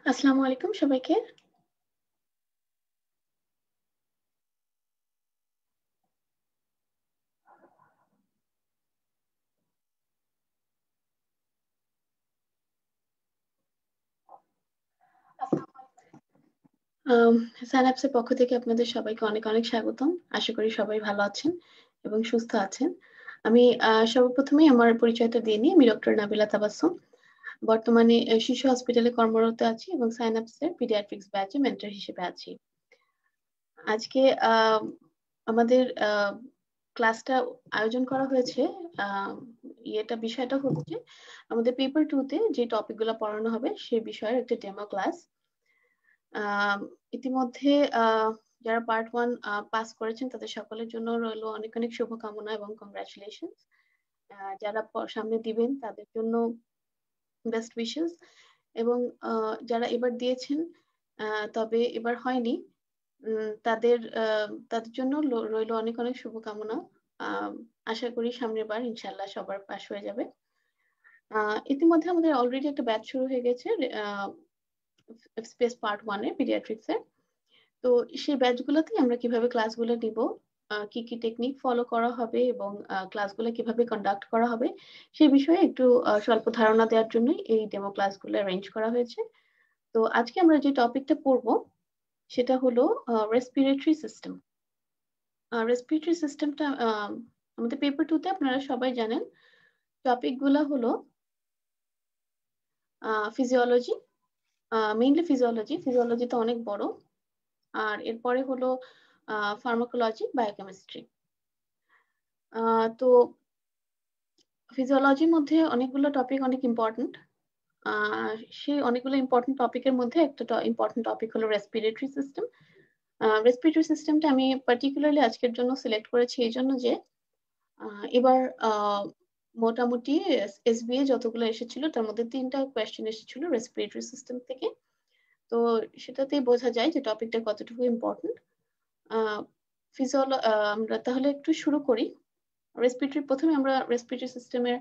আসসালামু আলাইকুম সবাইকে। সানাপসের পক্ষ থেকে আপনাদের সবাইকে অনেক অনেক স্বাগতম। আশা করি সবাই ভালো আছেন এবং সুস্থ আছেন। আমি সর্বপ্রথমেই আমার পরিচয়টা দিয়ে নিই। আমি ডক্টর নাবিলা তাবাসসুম। বর্তমানে শিশু হসপিটালে কর্মরত আছি এবং সাইন্যাপসের পিডিয়াট্রিক্স ব্যাচে মেন্টর হিসেবে আছি। আজকে আমাদের ক্লাসটা আয়োজন করা হয়েছে। বিষয়টা হচ্ছে আমাদের পেপার 2 তে যে টপিকগুলো পড়ানো হবে সে বিষয়ের একটা ডেমো ক্লাস। ইতিমধ্যে যারা পার্ট 1 পাস করেছেন তাদের সকলের জন্য রইলো অনেক অনেক শুভকামনা এবং কংগ্রাচুলেশনস। যারা সামনে দিবেন তাদের জন্য বেস্ট উইশেস এবং যারা এবার দিয়েছেন তবে এবার হয়নি তাদের জন্য রইলো অনেক অনেক শুভকামনা। আশা করি সামনের বার ইনশাল্লাহ সবার পাস হয়ে যাবে। ইতিমধ্যে আমাদের অলরেডি একটা ব্যাচ শুরু হয়ে গেছে স্পেস পার্ট 1 এর পিডিয়াট্রিক্স এর। তো সেই ব্যাচগুলোতেই আমরা কিভাবে ক্লাসগুলো নিব, কি কি টেকনিক ফলো করা হবে এবং ক্লাসগুলো কিভাবে কন্ডাক্ট করা হবে সেই বিষয়ে একটু স্বল্প ধারণা দেওয়ার জন্যই এই ডেমো ক্লাসগুলো অ্যারেঞ্জ করা হয়েছে। তো আজকে আমরা যে টপিকটা পড়বো সেটা হলো রেসপিরেটরি সিস্টেম। রেসপিরেটরি সিস্টেমটা আমাদের পেপার 2 তে আপনারা সবাই জানেন টপিকগুলো হলো ফিজিওলজি, মেইনলি ফিজিওলজি তো অনেক বড়। আর এরপরে হলো ফার্মাকোলজি, বায়োকেমিস্ট্রি। তো ফিজিওলজির মধ্যে অনেকগুলো টপিক অনেক ইম্পর্টেন্ট। সেই অনেকগুলো ইম্পর্টেন্ট টপিকের মধ্যে একটা ইম্পর্টেন্ট টপিক হলো রেসপিরেটরি সিস্টেম। রেসপিরেটরি সিস্টেমটা আমি পার্টিকুলারলি আজকের জন্য সিলেক্ট করেছি এই জন্য যে এবার মোটামুটি এসবিএ যতগুলো এসেছিল তার মধ্যে 3টা কোয়েশ্চেন এসেছিল রেসপিরেটরি সিস্টেম থেকে। তো সেটাতেই বোঝা যায় যে টপিকটা কতটুকু ইম্পর্টেন্ট। আমরা তাহলে একটু শুরু করি। প্রথমে আমরা রেসপিরেটরি সিস্টেমের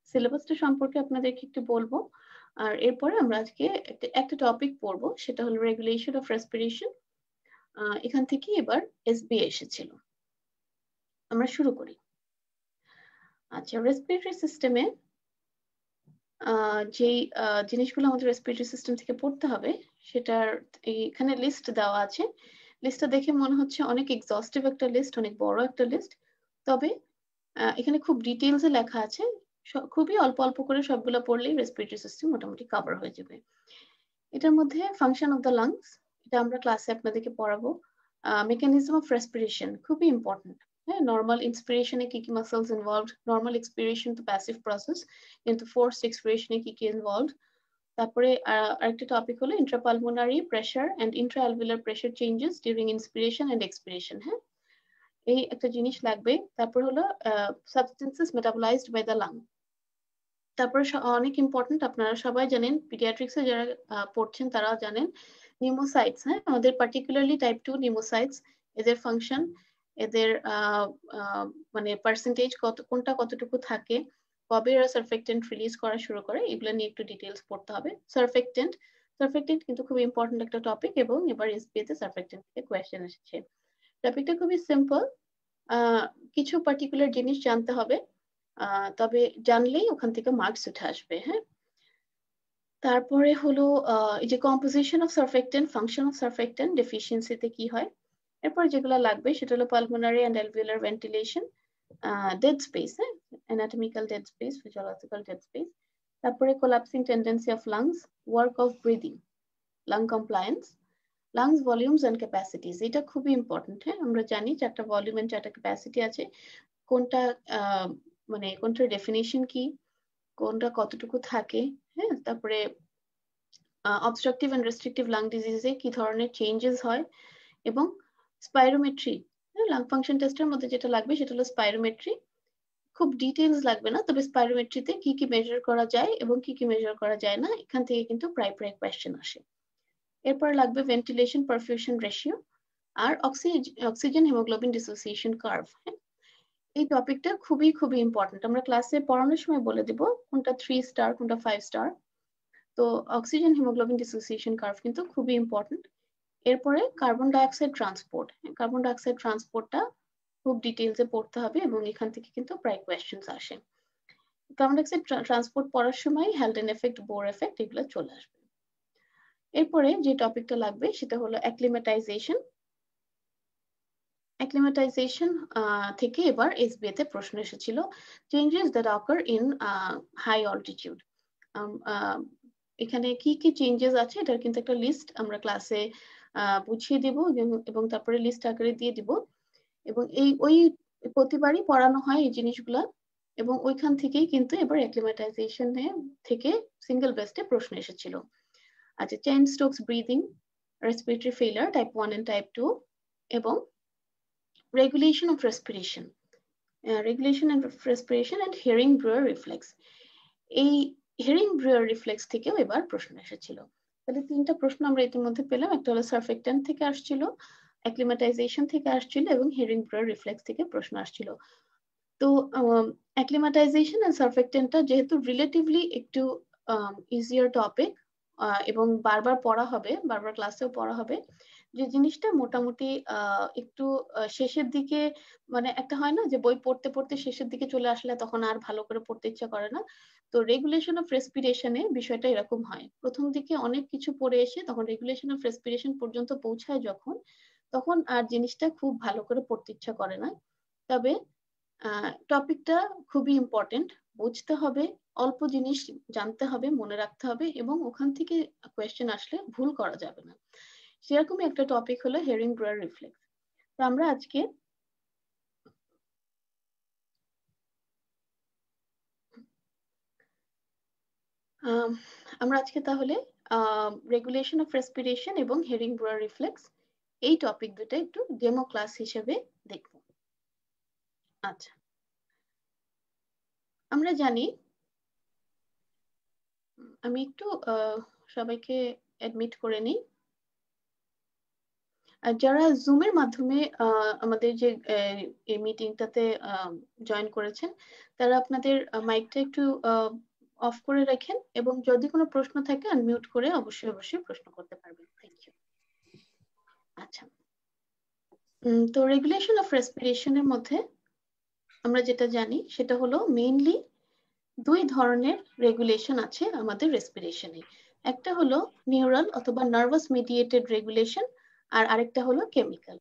সিলেবাসটা সম্পর্কে আপনাদেরকে একটু বলবো। আর এরপরে আমরা আজকে একটা টপিক পড়বো সেটা হলো রেগুলেশন অফ রেসপিরেশন। এখান থেকে এবার এসবি এসেছিল। আমরা শুরু করি। আচ্ছা, রেসপিরেটরি সিস্টেমে যেই জিনিসগুলো আমাদের রেসপিরেটরি সিস্টেম থেকে পড়তে হবে সেটার এখানে লিস্ট দেওয়া আছে। লিস্টটা দেখে মনে হচ্ছে অনেক এক্সস্টিভ একটা লিস্ট, অনেক বড় একটা লিস্ট। তবে এখানে খুব ডিটেইলসে লেখা আছে। খুবই অল্প অল্প করে সবগুলো পড়লেই রেসপিরেটরি সিস্টেম মোটামুটি কভার হয়ে যাবে। এটার মধ্যে ফাংশন অফ দ্য লাংস, এটা আমরা ক্লাসে আপনাদেরকে পড়াবো। মেকানিজম অফ রেসপিরেশন খুবই ইম্পর্টেন্ট। হ্যাঁ, নর্মাল ইন্সপিরেশনে কি কি মাসলস ইনভলভড, নর্মাল এক্সপিরেশন তো প্যাসিভ প্রসেস, কিন্তু ফোর্সড এক্সপিরেশনে কি কি ইনভলভড। তারপরে আরেকটা টপিক হলো intrapulmonary pressure and intraalveolar pressure changes during inspiration and expiration. হ্যাঁ, এই একটা জিনিস লাগবে। তারপর হলো substances metabolised by the lung. তারপরে অনেক ইম্পর্টেন্ট, আপনারা সবাই জানেন, পিডিয়াট্রিক্সে যারা পড়ছেন তারা জানেন নিউমোসাইটস। হ্যাঁ, আমাদের পার্টিকুলারলি টাইপ 2 নিউমোসাইটস, এদের ফাংশন, এদের মানে পার্সেন্টেজ কোনটা কতটুকু থাকে, কবে এরা সারফেক্টেন্ট রিলিজ করা শুরু করে, এগুলো নিয়ে একটু ডিটেলস পড়তে হবে। সারফেক্টেন্ট সারফেক্টেন্ট কিন্তু খুব ইম্পর্টেন্ট একটা টপিক এবং এবার এসপিএ তে সারফেক্টেন্ট থেকে কোয়েশ্চেন এসেছে। টপিকটা খুবই সিম্পল। কিছু পার্টিকুলার জিনিস জানতে হবে, তবে জানলেই ওখান থেকে মার্কস উঠে আসবে। হ্যাঁ, তারপরে হলো এই যে composition of surfactant, function of surfactant, ডেফিসিয়েন্সিতে কি হয়। এরপর যেগুলো লাগবে সেটা হলো pulmonary and alveolar ventilation, dead space, হ্যাঁ, anatomical dead space, physiological dead space. তারপরে collapsing tendency of lungs, work of breathing, lung compliance, lungs volumes and capacities. এটা খুবই ইম্পর্টেন্ট। হ্যাঁ, আমরা জানি চারটা ভলিউম এন্ড চারটা ক্যাপাসিটি আছে। কোনটা মানে কোনটার ডেফিনিশন কি, কোনটা কতটুকু থাকে। হ্যাঁ, তারপরে অবস্ট্রাকটিভ এন্ড রেস্ট্রিকটিভ লাং ডিজিজে কি ধরনের চেঞ্জেস হয় এবং স্পাইরোমেট্রি। লাং ফাংশন টেস্টের মধ্যে যেটা লাগবে সেটা হলো স্পাইরোমেট্রি। খুব ডিটেইলস লাগবে না, তবে স্পাইরোমেট্রিতে কি কি মেজার করা যায় এবং কি কি মেজার করা যায় না এখান থেকে কিন্তু প্রায় প্রায় কোয়েশ্চেন আসে। এরপর লাগবে ভেন্টিলেশন পারফিউশন রেশিও আর অক্সিজেন হিমোগ্লোবিন ডিসোসিয়েশন কার্ভ। এই টপিকটা খুবই খুবই ইম্পর্টেন্ট। আমরা ক্লাসে পড়ানোর সময় বলে দেব কোনটা 3 স্টার কোনটা 5 স্টার। তো অক্সিজেন হিমোগ্লোবিন ডিসোসিয়েশন কার্ভ কিন্তু খুবই ইম্পর্টেন্ট। এরপরে carbon dioxide transport, carbon dioxide ট্রান্সপোর্টটা খুব ডিটেইলসে পড়তে হবে এবং এখান থেকে কিন্তু প্রায় কোয়েশ্চেন্স আসে। কার্বন ডাইঅক্সাইড ট্রান্সপোর্ট পড়ার সময় হ্যালডেন এফেক্ট, বোর এফেক্ট এগুলো চলে আসবে। এরপরে যে টপিকটা লাগবে সেটা হলো অ্যাক্লিমেটাইজেশন। অ্যাক্লিমেটাইজেশন থেকে এবার এসবিএ তে প্রশ্ন এসেছিল, changes that occur in high altitude. এখানে কি কি চেঞ্জেস আছে এটার কিন্তু একটা লিস্ট আমরা ক্লাসে বুঝিয়ে দেব এবং তারপরে লিস্ট আকারে দিয়ে দিব, এবং ওই প্রতিবারই পড়ানো হয় এই জিনিসগুলা, এবং ওইখান থেকেই কিন্তু এবার অ্যাক্লিমেটাইজেশন থেকে সিঙ্গেল বেস্টে প্রশ্ন এসেছিল। আচ্ছা, Cheyne Stokes breathing, respiratory failure type 1 and type 2, এবং regulation of respiration, regulation of respiration and Hering Breuer reflex. এই হিয়ারিং ব্রুয়ার রিফ্লেক্স থেকেও এবার প্রশ্ন এসেছিল। তাহলে তিনটা প্রশ্ন আমরা ইতিমধ্যে পেলাম, একটা হলো সারফেক্ট্যান্ট থেকে আসছিল, অ্যাক্লিমেটাইজেশন থেকে আসছিল এবং হিয়ারিং ব্রুয়ার রিফ্লেক্স থেকে প্রশ্ন আসছিল। তো অ্যাক্লিমেটাইজেশন এন্ড সারফেক্ট্যান্টটা যেহেতু রিলেটিভলি একটু ইজিয়ার টপিক এবং বারবার পড়া হবে, বারবার ক্লাসেও পড়া হবে, যে জিনিসটা মোটামুটি একটু শেষের দিকে, মানে একটা হয় না যে বই পড়তে পড়তে শেষের দিকে চলে আসলে তখন আর ভালো করে পড়তে ইচ্ছা করে না, তো রেগুলেশন অফ রেসপিরেশনে বিষয়টা এরকম হয়। প্রথম দিকে অনেক কিছু পড়ে এসে তখন রেগুলেশন অফ রেসপিরেশন পর্যন্ত পৌঁছায় যখন, তখন আর জিনিসটা খুব ভালো করে পড়তে ইচ্ছা করে না। তবে টপিকটা খুবই ইম্পর্টেন্ট, বুঝতে হবে, অল্প জিনিস জানতে হবে, মনে রাখতে হবে, এবং ওখান থেকে কোয়েশ্চেন আসলে ভুল করা যাবে না। সেরকমই একটা টপিক হলো হিয়ারিং ব্রুয়ার রিফ্লেক্স। তো আমরা আজকে তাহলে রেগুলেশন অফ রেসপিরেশন এবং হিয়ারিং ব্রুয়ার রিফ্লেক্স এই টপিক দুটো একটু ডেমো ক্লাস হিসেবে দেখব। আচ্ছা, আমরা জানি, আমি একটু সবাইকে অ্যাডমিট করে নিই। যারা জুমের মাধ্যমে আমাদের যে এই মিটিংটাতে জয়েন করেছেন, তারা আপনাদের মাইকটা একটু অফ করে রাখেন এবং যদি কোনো প্রশ্ন থাকে আনমিউট করে অবশ্যই অবশ্যই প্রশ্ন করতে পারবেন। Thank you. আচ্ছা, তো রেগুলেশন অফ রেসপিরেশনের মধ্যে আমরা যেটা জানি সেটা হলো মেইনলি দুই ধরনের রেগুলেশন আছে আমাদের রেসপিরেশনে। একটা হলো নিউরাল অথবা নার্ভাস মিডিয়েটেড রেগুলেশন, আর আরেকটা হলো কেমিক্যাল।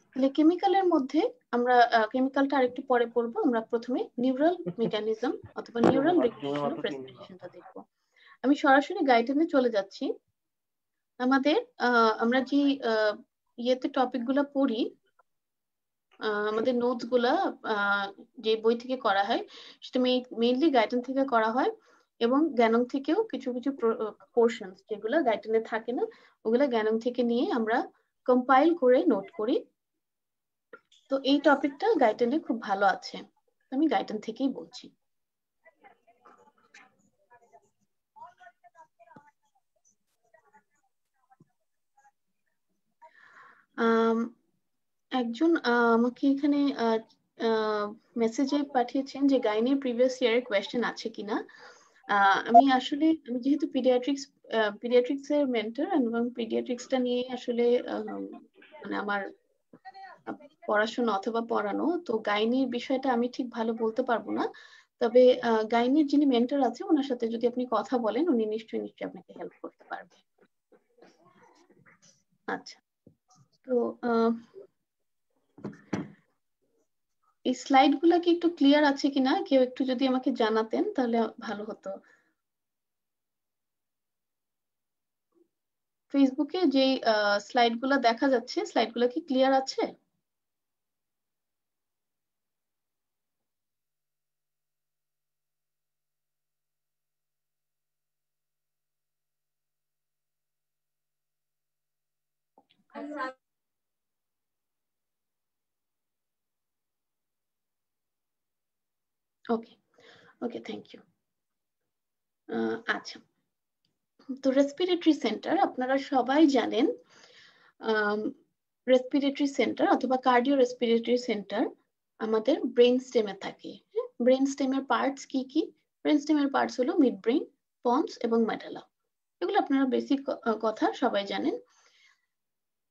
তাহলে কেমিক্যালের মধ্যে আমরা কেমিক্যালটা আরেকটু পরে পড়বো, আমরা প্রথমে নিউরাল মেকানিজম অথবা নিউরাল রেগুলেশন অফ রেসপিরেশনটা দেখবো। আমি সরাসরি গাইডলাইনে চলে যাচ্ছি। আমাদের আমরা যে ইয়েতে টপিক গুলা পড়ি, আমাদের নোটস গুলা যে বই থেকে করা হয় সেটা মেইনলি গাইডলাইন থেকে করা হয়, এবং জ্ঞানম থেকেও কিছু কিছু পোর্শন যেগুলো গাইডলাইনে থাকে না ওগুলা জ্ঞানম থেকে নিয়ে আমরা কম্পাইল করে নোট করি। তো এই টপিকটা গাইডলাইনে খুব ভালো আছে, আমি গাইডলাইন থেকেই বলছি। একজন আমাকে এখানে মেসেজে পাঠিয়েছেন যে গাইনির প্রিভিয়াস ইয়ারের কোয়েশ্চেন আছে কিনা। আমি যেহেতু পিডিয়াট্রিক্স এর মেন্টর এবং পিডিয়াট্রিক্সটা নিয়ে আসলে মানে আমার পড়াশোনা অথবা পড়ানো, তো গাইনির বিষয়টা আমি ঠিক ভালো বলতে পারবো না। তবে গাইনির যিনি মেন্টর আছে ওনার সাথে যদি আপনি কথা বলেন উনি নিশ্চয়ই আপনাকে হেল্প করতে পারবে। আচ্ছা, তো এই স্লাইড গুলা কি একটু ক্লিয়ার আছে কিনা কেউ একটু যদি আমাকে জানাতেন তাহলে ভালো হতো। ফেসবুকে যে স্লাইড গুলা দেখা যাচ্ছে স্লাইড গুলা কি ক্লিয়ার আছে? ওকে ওকে, থ্যাংক ইউ। আচ্ছা, তো রেসপিরেটরি সেন্টার আপনারা সবাই জানেন, রেসপিরেটরি সেন্টার অথবা কার্ডিও রেসপিরেটরি সেন্টার আমাদের ব্রেন স্টেমে থাকে। ব্রেন স্টেমের পার্টস কি কি? ব্রেন স্টেমের পার্টস হলো মিড ব্রেন, পন্স এবং মেডালা। এগুলো আপনারা বেসিক কথা সবাই জানেন।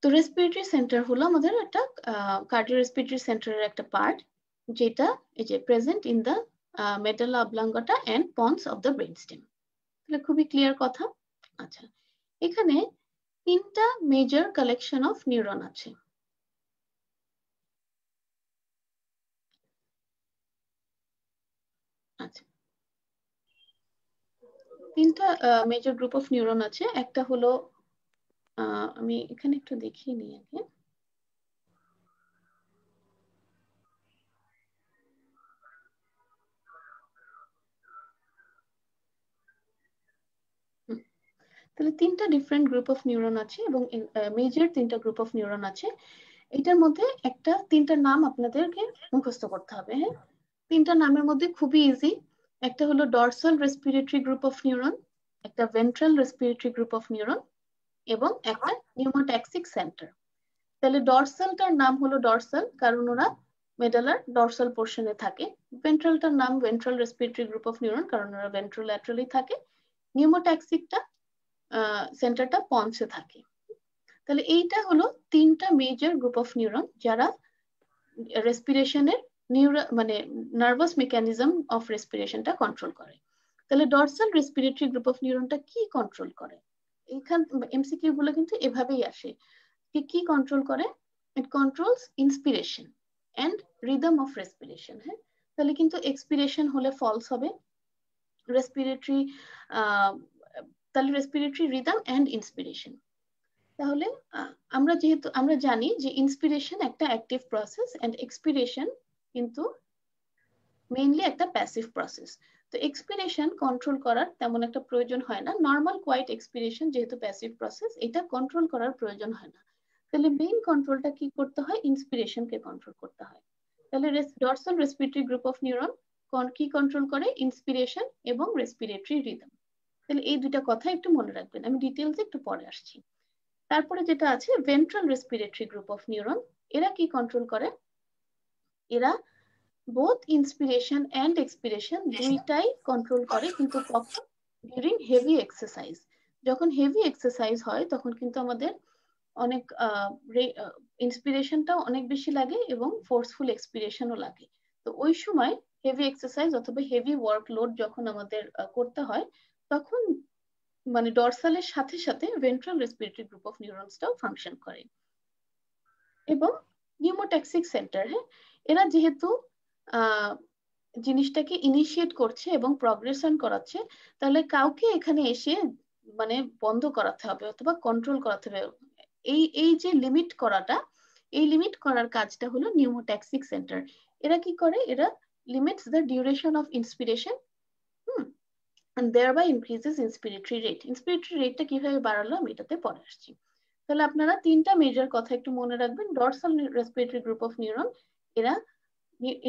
তো রেসপিরেটরি সেন্টার হলো আমাদের একটা কার্ডিওরেসপিরেটরি সেন্টারের একটা পার্ট, যেটা এই যে present in the medulla oblongata and pons of the brainstem. তাহলে খুবই ক্লিয়ার কথা। আচ্ছা, এখানে তিনটা মেজর কালেকশন অফ নিউরন আছে। আচ্ছা, তিনটা মেজর গ্রুপ অফ নিউরন আছে। একটা হলো আমি এখানে একটু দেখিয়ে নিই আগে। তাহলে তিনটা ডিফারেন্ট গ্রুপ অফ নিউরন আছে এবং মেজর তিনটা গ্রুপ অফ নিউরন আছে। এটার মধ্যে তিনটা নাম আপনাদেরকে মুখস্থ করতে হবে। হ্যাঁ, তিনটা নামের মধ্যে খুবই ইজি। একটা হলো dorsal respiratory group of neuron, একটা ventral respiratory group of neuron এবং একটা নিউমোট্যাক্সিক সেন্টার। তাহলে ডরসালটার নাম হলো ডরসাল কারণ ওরা মেডালার ডরসাল পোর্শনে থাকে। ভেন্ট্রালটার নাম ventral respiratory group of neuron কারণ ওরা ভেন্ট্রোল্যাটারালি থাকে। নিউমোট্যাক্সিকটা সেন্টারটা পন্সে থাকে। তাহলে এইটা হলো তিনটা মেজর গ্রুপ অফ নিউরন যারা রেসপিরেশনের মানে নার্ভাস মেকানিজম অফ রেসপিরেশনটা কন্ট্রোল করে। তাহলে ডরসাল রেসপিরেটরি গ্রুপ অফ নিউরনটা কি কন্ট্রোল করে? এখান এমসিকিউ গুলো কিন্তু এভাবেই আসে। কি কন্ট্রোল করে? It controls inspiration and rhythm of respiration. হ্যাঁ, তাহলে কিন্তু এক্সপিরেশন হলে ফলস হবে। রেসপিরেটরি তাহলে রেসপিরেটরি রিদম এন্ড ইন্সপিরেশন। তাহলে আমরা জানি যে ইন্সপিরেশন একটা অ্যাক্টিভ প্রসেস এন্ড এক্সপিরেশন কিন্তু মেইনলি একটা প্যাসিভ প্রসেস। তো এক্সপিরেশন কন্ট্রোল করার তেমন একটা প্রয়োজন হয় না। নর্মাল কোয়াইট এক্সপিরেশন যেহেতু প্যাসিভ প্রসেস, এটা কন্ট্রোল করার প্রয়োজন হয় না। তাহলে মেইন কন্ট্রোলটা কি করতে হয়? ইন্সপিরেশনকে কন্ট্রোল করতে হয়। তাহলে dorsal respiratory group of neuron কি কন্ট্রোল করে? ইন্সপিরেশন এবং রেসপিরেটরি রিদম। তাহলে এই দুইটা কথা একটু মনে রাখবেন, আমি ডিটেইলসে একটু পরে আসছি। তারপরে যেটা আছে ventral respiratory group of neuron, এরা কি কন্ট্রোল করে? এরা বোথ ইন্সপিরেশন এন্ড এক্সপিরেশন দুইটাই কন্ট্রোল করে, কিন্তু কখন? During heavy exercise. যখন হেভি এক্সারসাইজ হয় তখন কিন্তু আমাদের অনেক ইন্সপিরেশনটাও অনেক বেশি লাগে এবং ফোর্সফুল এক্সপিরেশনও লাগে। তো ওই সময় হেভি এক্সারসাইজ অথবা হেভি ওয়ার্কলোড যখন আমাদের করতে হয়, তখন মানে ডরসালের সাথে সাথে ভেন্ট্রাল রেসপিরেটরি গ্রুপ অফ নিউরনসটাও ফাংশন করে। এবং নিউমোট্যাক্সিক সেন্টার, হ্যাঁ, এরা যেহেতু জিনিসটাকে ইনিশিয়েট করছে এবং প্রগ্রেশন করাচ্ছে, তাহলে কাউকে এখানে এসে মানে বন্ধ করাতে হবে অথবা কন্ট্রোল করাতে হবে। এই যে লিমিট করাটা, এই লিমিট করার কাজটা হলো নিউমোট্যাক্সিক সেন্টার। এরা কি করে? এরা limits the duration of inspiration and thereby increases inspiratory rate. Inspiratory রেটটা কিভাবে বাড়ালো আমি এটাতে পরে আসছি। তাহলে আপনারা তিনটা মেজর কথা একটু মনে রাখবেন। Dorsal respiratory group of neuron, এরা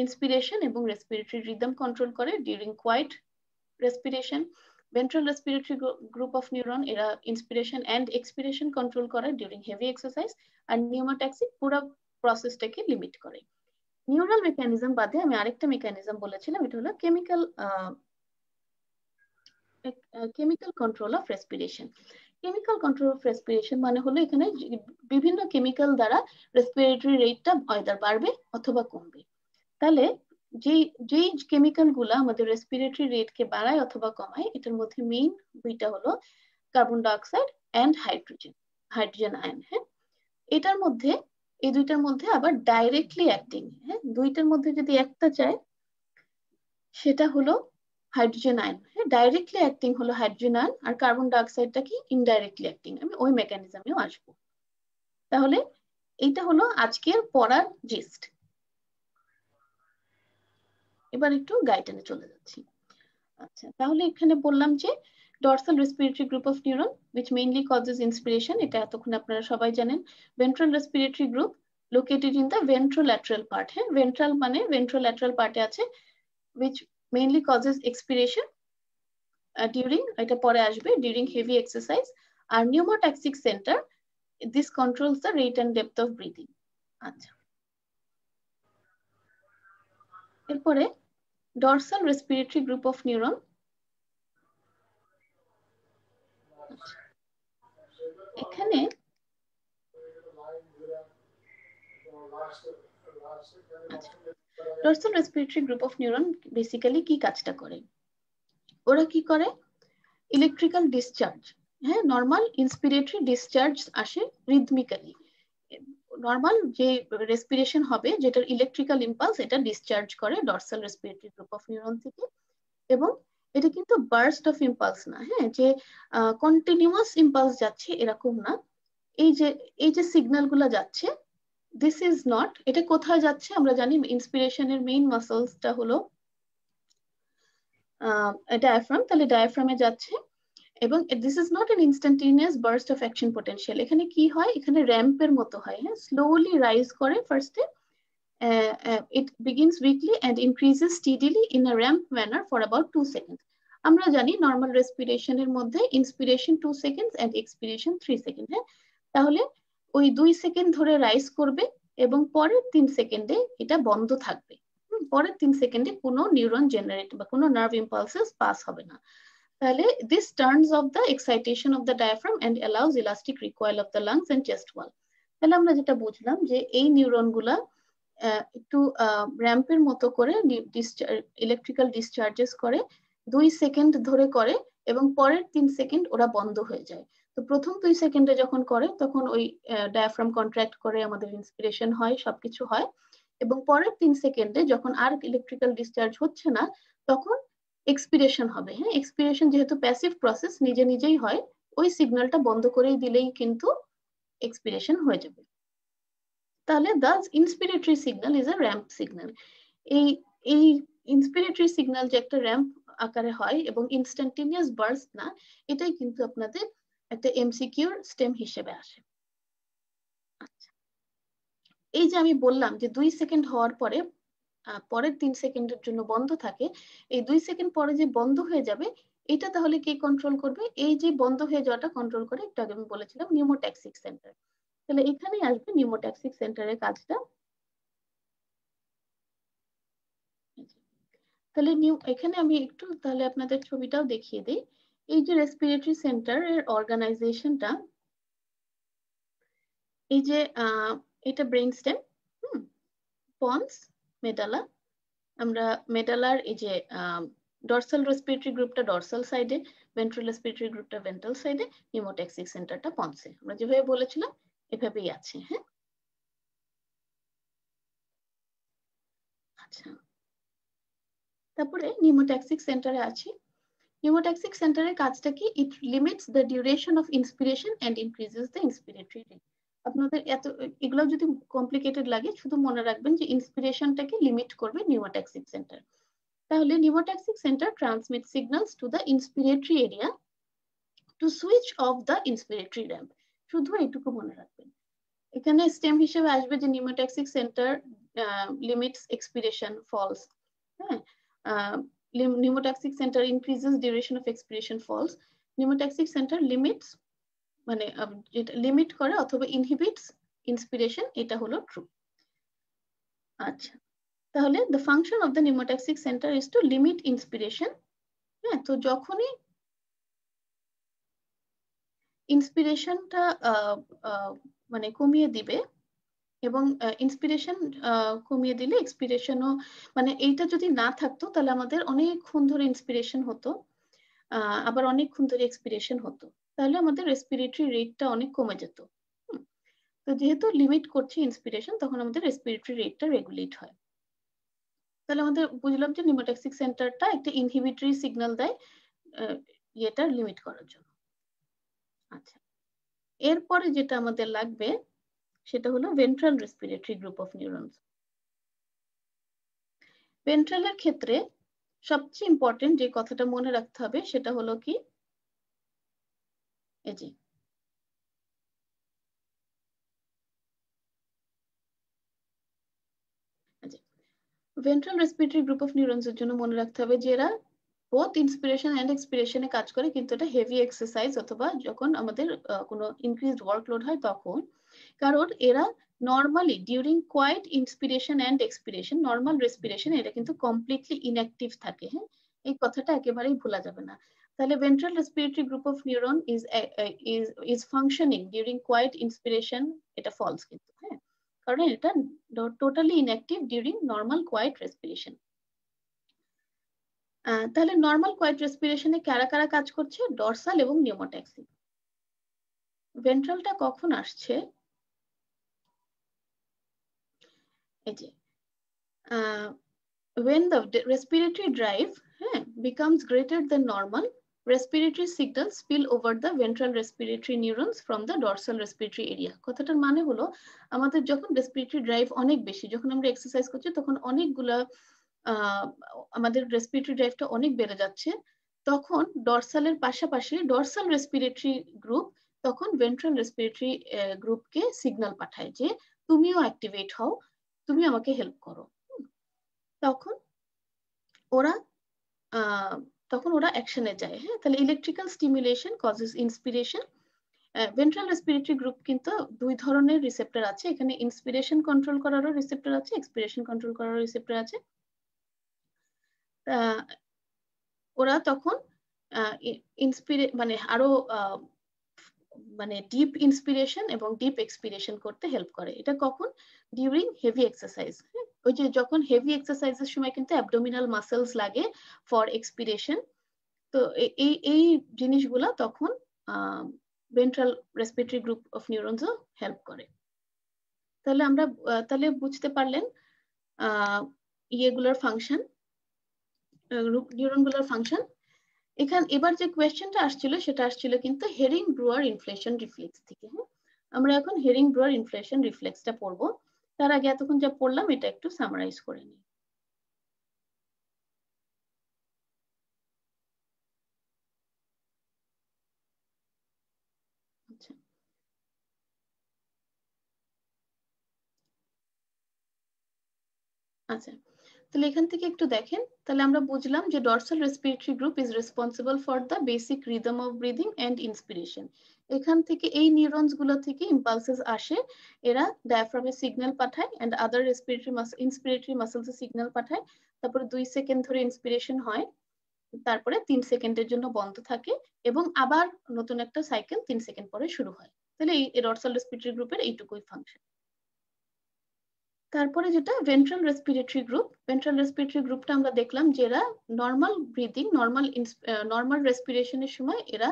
ইন্সপিরেশন এবং রেসপিরেটরি রিদম কন্ট্রোল করে during quiet respiration. Ventral respiratory group of neuron, এরা ইন্সপিরেশন এন্ড এক্সপিরেশন কন্ট্রোল করে ডিউরিং হেভি এক্সারসাইজ। আর নিউমোট্যাক্সিক পুরো প্রসেসটাকে লিমিট করে। নিউরাল মেকানিজম বাদে আমি আরেকটা মেকানিজম বলেছিলাম, এটা হলো chemical control of respiration. Chemical control of respiration মানে হলো এখানে বিভিন্ন কেমিক্যাল দ্বারা রেসপিরেটরি রেটটা আইদার বাড়বে অথবা কমবে। তাহলে যেই কেমিক্যাল গুলা আমাদের রেসপিরেটরি রেটকে বাড়ায় অথবা কমায়, এটার মধ্যে মেইন দুইটা হলো carbon dioxide and hydrogen ion. হ্যাঁ, এটার মধ্যে এই দুইটার মধ্যে আবার ডাইরেক্টলি অ্যাক্টিং, হ্যাঁ, দুইটার মধ্যে যদি একটা চায় সেটা হলো হাইড্রোজেন আয়ন। হ্যাঁ, ডাইরেক্টলি অ্যাক্টিং হলো হাইড্রোজেন আয়ন, আর কার্বন ডাইঅক্সাইডটা কি? Indirectly acting. আমি ওই মেকানিজমেও আসবো। তাহলে এইটা হলো আজকের পড়ার জিস্ট। এবার একটু গাইডেনে চলে যাচ্ছি। আচ্ছা, তাহলে এখানে বললাম যে dorsal respiratory group of neuron which mainly causes inspiration, এটা এতক্ষণ আপনারা সবাই জানেন। ventral respiratory group located in the ventrolateral part। হ্যাঁ, ventral মানে ventrolateral পার্টে আছে, which mainly causes expiration during, এটা পরে আসবে, during heavy exercise। R pneumotaxic center, this controls the rate and depth of breathing। আচ্ছা, এরপরে dorsal respiratory group of neuron, এখানে dorsal respiratory group of neuron basically কি কাজটা করে? ওরা কি করে? ইলেকট্রিক্যাল ডিসচার্জ, হ্যাঁ, নর্মাল ইন্সপিরেটরি ডিসচার্জ আসে রিদমিক্যালি। নর্মাল যে রেসপিরেশন হবে, যেটার ইলেকট্রিক্যাল ইম্পালস, এটা ডিসচার্জ করে dorsal respiratory group of neuron থেকে। এবং এটা কিন্তু বার্স্ট অফ ইম্পালস না, হ্যাঁ, যে কন্টিনিউয়াস ইম্পালস যাচ্ছে এরকম না। এই যে সিগন্যাল গুলা যাচ্ছে, দিস ইজ নট, এটা কোথায় যাচ্ছে আমরা জানি, ইন্সপিরেশনের মেইন মাসলসটা হলো ডায়াফ্রাম, তাহলে ডায়াফ্রামে যাচ্ছে। এবং this is not an instantaneous burst of action potential. এখানে কি হয়, এখানে র্যাম্পের মতো হয়, হ্যাঁ, স্লোলি রাইজ করে ফার্স্টে, it begins weakly and increases steadily in a ramp manner for about 2 seconds. আমরা জানি নর্মাল রেসপিরেশনের মধ্যে inspiration 2 seconds and expiration 3 second, হ্যাঁ, তাহলে ওই 2 সেকেন্ড ধরে রাইজ করবে এবং পরের 3 সেকেন্ডে এটা বন্ধ থাকবে। পরের 3 সেকেন্ডে কোনো নিউরন জেনারেট বা কোনো নার্ভ ইম্পালসেস পাস হবে না। তাহলে this turns off the excitation of the diaphragm and allows elastic recoil of the lungs and chest wall. তাহলে আমরা যেটা বুঝলাম যে এই নিউরন গুলা একটু র্যাম্পের মতো করে ইলেকট্রিক্যাল ডিসচার্জেস করে, 2 সেকেন্ড ধরে করে এবং পরের 3 সেকেন্ড ওরা বন্ধ হয়ে যায়। তো প্রথম 2 সেকেন্ডে যখন করে তখন ওই ডায়াফ্রাম কন্ট্রাক্ট করে, আমাদের ইন্সপিরেশন হয়, সবকিছু হয়। এবং পরের 3 সেকেন্ডে যখন আর ইলেকট্রিক্যাল ডিসচার্জ হচ্ছে না, তখন এক্সপিরেশন হবে, হ্যাঁ, এক্সপিরেশন যেহেতু প্যাসিভ প্রসেস, নিজে নিজেই হয়, ওই সিগন্যালটা বন্ধ করেই দিলেই কিন্তু এক্সপিরেশন হয়ে যাবে। তাহলে the inspiratory signal is a ramp signal. এই ইন্সপিরেটরি সিগন্যাল যে একটা র্যাম্প আকারে হয় এবং ইনস্ট্যান্টেনিয়াস বার্স্ট না, এটাই কিন্তু আপনাদের একটা এমসিকিউর স্টেম হিসেবে আসে। আচ্ছা, এই যে আমি বললাম যে 2 সেকেন্ড হওয়ার পরে পরের 3 সেকেন্ডের জন্য বন্ধ থাকে, এই 2 সেকেন্ড পরে যে বন্ধ হয়ে যাবে, এটা তাহলে কে কন্ট্রোল করবে? এই যে বন্ধ হয়ে যাওয়াটা কন্ট্রোল করে, একটু আগে আমি বলেছিলাম নিউমোট্যাক্সিক সেন্টার। তাহলে এখানেই আসবে নিউমোট্যাক্সিক সেন্টারের কাজটা। তাহলে এখানে আমি একটু তাহলে আপনাদের ছবিটাও দেখিয়ে দিই। এই যে রেসপিরেটরি সেন্টার এর অর্গানাইজেশনটা, এই যে এটা ব্রেইন স্টেম, পন্স, মেডালা। আমরা মেডালার এই যে ডরসাল রেসপিরেটরি গ্রুপটা ডরসাল সাইডে, ভেন্ট্রাল রেসপিরেটরি গ্রুপটা ভেন্ট্রাল সাইডে, নিউমোট্যাক্সিক সেন্টারটা পন্সে। আমরা যেভাবে বলেছিলাম এভাবেই আছে, হ্যাঁ। আচ্ছা, তারপরে নিউমোট্যাক্সিক সেন্টারে আছি। নিউমোট্যাক্সিক সেন্টারের কাজটা কি? It limits the duration of inspiration and increases the inspiratory rate. আপনাদের এত এগুলো যদি কমপ্লিকেটেড লাগে, শুধু মনে রাখবেন যে ইন্সপিরেশনটাকে লিমিট করবে নিউমোট্যাক্সিক সেন্টার। তাহলে pneumotaxic centre transmit signals to the inspiratory area to switch off the inspiratory ramp. শুধু এইটুকু মনে রাখবেন। এখানে স্টেম হিসেবে আসবে যে pneumotaxic centre limits expiration false, হ্যাঁ, pneumotaxic center increases duration of expiration false. Pneumotaxic center limits মানে যেটা লিমিট করে অথবা ইনহিবিটস ইন্সপিরেশন, এটা হলো ট্রু। আচ্ছা, তাহলে the function of the pneumotaxic center is to limit inspiration. হ্যাঁ, তো যখনই ইন্সপিরেশনটা মানে কমিয়ে দিবে এবং ইন্সপিরেশন কমিয়ে দিলে এক্সপিরেশনও, মানে এইটা যদি না থাকতো তাহলে আমাদের অনেকক্ষণ ধরে ইন্সপিরেশন হতো, আবার অনেকক্ষণ ধরে এক্সপিরেশন হতো, তাহলে আমাদের রেসপিরেটরি রেটটা অনেক কমে যেত। তো যেহেতু লিমিট করছে ইন্সপিরেশন, তখন আমাদের রেসপিরেটরি রেটটা রেগুলেট হয়। তাহলে আমাদের বুঝলাম যে নিউমোট্যাক্সিক সেন্টারটা একটা ইনহিবিটরি সিগন্যাল দেয় এটা লিমিট করার জন্য। আচ্ছা, এরপরে যেটা আমাদের লাগবে সেটা হলো ventral respiratory group of neurons. ভেন্ট্রালের ক্ষেত্রে সবচেয়ে ইম্পর্টেন্ট যে কথাটা মনে রাখতে হবে সেটা হলো কি, এই যে ventral respiratory group of neurons এর জন্য মনে রাখতে হবে যে এরা বোথ ইন্সপিরেশন এন্ড এক্সপিরেশনে কাজ করে, কিন্তু এটা হেভি এক্সারসাইজ অথবা যখন আমাদের কোনো ইনক্রিজড ওয়ার্কলোড হয় তখন। কারণ এরা normally during quiet inspiration and expiration, normal respiration, এটা কিন্তু কমপ্লিটলি ইনঅ্যাক্টিভ থাকে, হ্যাঁ, এই কথাটা একেবারেই ভোলা যাবে না। তাহলে ventral respiratory group of neuron is functioning during quiet inspiration, এটা false কিন্তু, হ্যাঁ, কারণ এটা totally inactive during normal quiet respiration. তাহলে নর্মাল কোয়াইট রেসপিরেশনে কারা কারা কাজ করছে? ডরসাল এবং নিউমোট্যাক্সিক। ভেন্ট্রালটা কখন আসছে? এই যে when the respiratory drive becomes greater than normal, respiratory signals spill over the ventral respiratory neurons from the dorsal respiratory area. কথাটার মানে হলো আমাদের যখন রেসপিরেটরি ড্রাইভ অনেক বেশি, যখন আমরা এক্সারসাইজ করছি তখন অনেকগুলা আমাদের রেসপিরেটরি ড্রাইভটা অনেক বেড়ে যাচ্ছে, তখন ডরসালের পাশাপাশি ডরসাল রেসপিরেটরি গ্রুপ তখন ভেন্ট্রাল রেসপিরেটরি গ্রুপকে সিগন্যাল পাঠায় যে তুমিও অ্যাক্টিভেট হও, তুমি আমাকে হেল্প করো। তখন ওরা অ্যাকশনে যায়। হ্যাঁ, তাহলে electrical stimulation causes inspiration. Ventral respiratory group কিন্তু দুই ধরনের রিসেপ্টর আছে, এখানে ইন্সপিরেশন কন্ট্রোল করারও রিসেপ্টর আছে, এক্সপিরেশন কন্ট্রোল করারও রিসেপ্টর আছে। ওরা তখন মানে আরো মানে ডিপ ইন্সপিরেশন এবং ডিপ এক্সপিরেশন করতে হেল্প করে। এটা কখন? During heavy exercise. ওই যে যখন হেভি এক্সারসাইজের সময় কিন্তু অ্যাবডোমিনাল মাসেলস লাগে ফর এক্সপিরেশন, তো এই জিনিসগুলা তখন ভেন্ট্রাল রেসপিরেটরি গ্রুপ অফ নিউরনসও হেল্প করে। তাহলে আমরা বুঝতে পারলেন ইয়েগুলোর ফাংশন, নিউরনগুলোর ফাংশন। এবার যে কোয়েশ্চেনটা আসছিল সেটা আসছিল কিন্তু হেরিং ব্রুয়ার ইনফ্লেশন রিফ্লেক্স থেকে। হ্যাঁ, আমরা এখন হেরিং ব্রুয়ার ইনফ্লেশন রিফ্লেক্সটা পড়বো। তার আগে এতক্ষণ যা পড়লাম এটা একটু সামারাইজ করে নিই। আচ্ছা, আচ্ছা, তাহলে এখান থেকে একটু দেখেন। তাহলে আমরা বুঝলাম যে dorsal respiratory group is responsible for the basic rhythm of breathing and inspiration. এখান থেকে এই নিউরনস গুলো থেকে ইম্পালসেস আসে, এরা ডায়াফ্রামে সিগন্যাল পাঠায় এন্ড আদার রেসপিরেটরি ইন্সপিরেটরি মাসেলসে সিগন্যাল পাঠায়। তারপরে 2 সেকেন্ড ধরে ইন্সপিরেশন হয়, তারপরে 3 সেকেন্ডের জন্য বন্ধ থাকে এবং আবার নতুন একটা সাইকেল 3 সেকেন্ড পরে শুরু হয়। তাহলে এই ডরসাল রেসপিরেটরি গ্রুপের এইটুকুই ফাংশন। তারপরে যেটা ventral respiratory group, ventral respiratory গ্রুপটা আমরা দেখলাম যে এরা নর্মাল ব্রিদিং, নর্মাল রেসপিরেশনের সময় এরা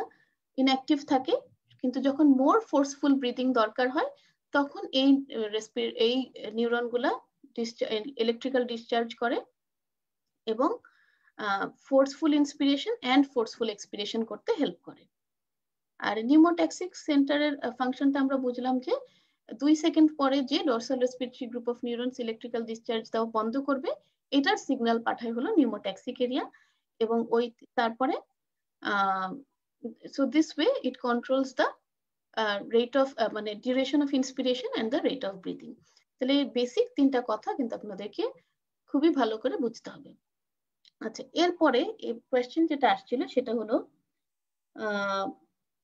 ইনঅ্যাক্টিভ থাকে, কিন্তু যখন মোর ফোর্সফুল ব্রিদিং দরকার হয় তখন এই নিউরনগুলা ইলেকট্রিক্যাল ডিসচার্জ করে এবং forceful inspiration and forceful expiration করতে হেল্প করে। আর নিউমোট্যাক্সিক সেন্টারের ফাংশনটা আমরা বুঝলাম যে 2 সেকেন্ড পরে যে dorsal respiratory group of neurons electrical discharge দেওয়া বন্ধ করবে, এটার সিগন্যাল পাঠায় হলো নিউমোট্যাক্সিক এরিয়া, এবং ওই তারপরে so this way it controls the rate of মানে duration of inspiration and the rate of breathing. তাহলে এই বেসিক তিনটা কথা কিন্তু আপনাদেরকে খুবই ভালো করে বুঝতে হবে। আচ্ছা, এরপরে এই কোয়েশ্চেন যেটা আসছিল সেটা হলো